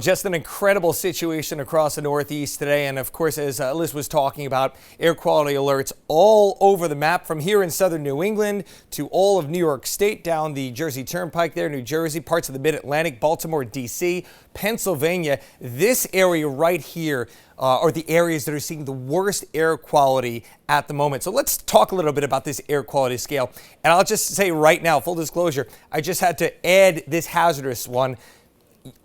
Just an incredible situation across the Northeast today. And of course, as Liz was talking about, air quality alerts all over the map from here in southern New England to all of New York State, down the Jersey Turnpike there, New Jersey, parts of the Mid-Atlantic, Baltimore, D.C., Pennsylvania. This area right here are the areas that are seeing the worst air quality at the moment. So let's talk a little bit about this air quality scale. And I'll just say right now, full disclosure, I just had to add this hazardous one.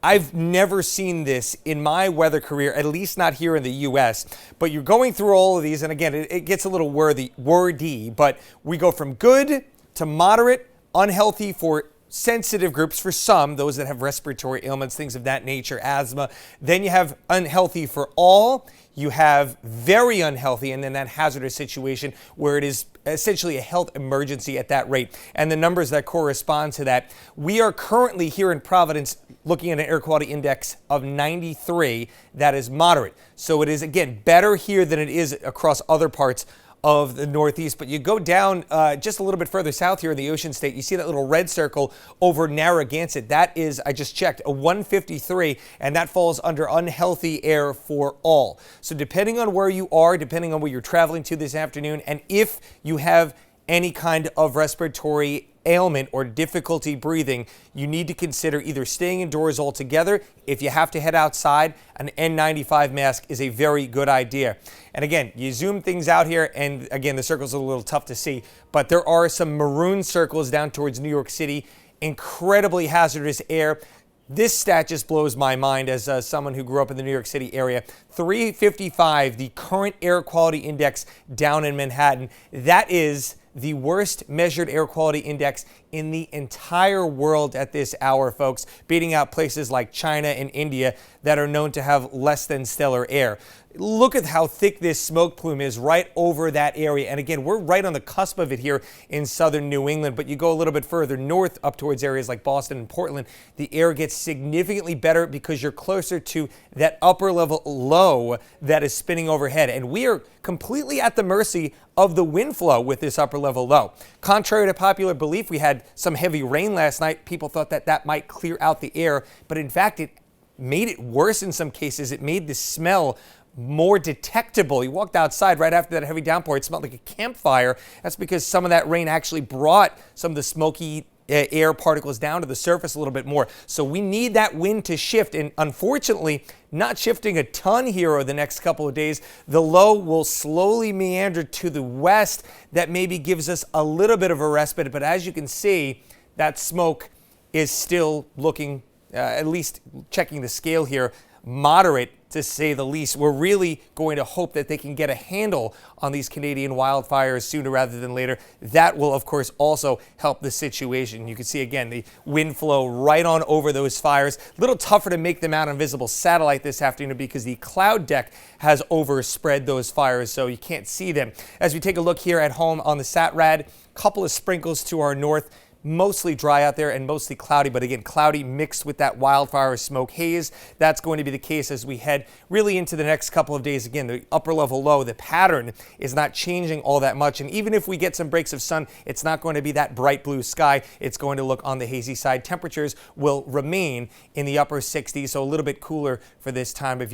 I've never seen this in my weather career, at least not here in the U.S. But you're going through all of these, and again, it gets a little wordy, but we go from good to moderate, unhealthy for sensitive groups, for some, those that have respiratory ailments, things of that nature, asthma. Then you have unhealthy for all. You have very unhealthy, and then that hazardous situation where it is essentially a health emergency at that rate. And the numbers that correspond to that. We are currently here in Providence looking at an air quality index of 93. That is moderate. So it is, again, better here than it is across other parts of the Northeast. But you go down just a little bit further south here in the Ocean State, you see that little red circle over Narragansett. That is, I just checked, a 153, and that falls under unhealthy air for all. So depending on where you are, depending on where you're traveling to this afternoon, and if you have any kind of respiratory ailment or difficulty breathing, you need to consider either staying indoors altogether. If you have to head outside, an N95 mask is a very good idea. And again, you zoom things out here, and again, the circles are a little tough to see, but there are some maroon circles down towards New York City. Incredibly hazardous air. This stat just blows my mind as someone who grew up in the New York City area. 355, the current air quality index down in Manhattan. That is the worst measured air quality index in the entire world at this hour, folks, beating out places like China and India that are known to have less than stellar air. Look at how thick this smoke plume is right over that area. And again, we're right on the cusp of it here in southern New England, but you go a little bit further north up towards areas like Boston and Portland, the air gets significantly better because you're closer to that upper level low that is spinning overhead. And we are completely at the mercy of the wind flow with this upper level low. Contrary to popular belief, we had some heavy rain last night. People thought that that might clear out the air, but in fact, it made it worse in some cases. It made the smell more detectable. You walked outside right after that heavy downpour, it smelled like a campfire. That's because some of that rain actually brought some of the smoky air particles down to the surface a little bit more. So we need that wind to shift, and unfortunately, not shifting a ton here over the next couple of days. The low will slowly meander to the west. That maybe gives us a little bit of a respite, but as you can see, that smoke is still looking, at least checking the scale here, moderate to say the least. We're really going to hope that they can get a handle on these Canadian wildfires sooner rather than later. That will, of course, also help the situation. You can see, again, the wind flow right on over those fires. A little tougher to make them out on visible satellite this afternoon because the cloud deck has overspread those fires, so you can't see them. As we take a look here at home on the SatRad, couple of sprinkles to our north. Mostly dry out there and mostly cloudy, but again, cloudy mixed with that wildfire smoke haze. That's going to be the case as we head really into the next couple of days. Again, the upper level low, the pattern is not changing all that much. And even if we get some breaks of sun, it's not going to be that bright blue sky. It's going to look on the hazy side. Temperatures will remain in the upper 60s, so a little bit cooler for this time of year.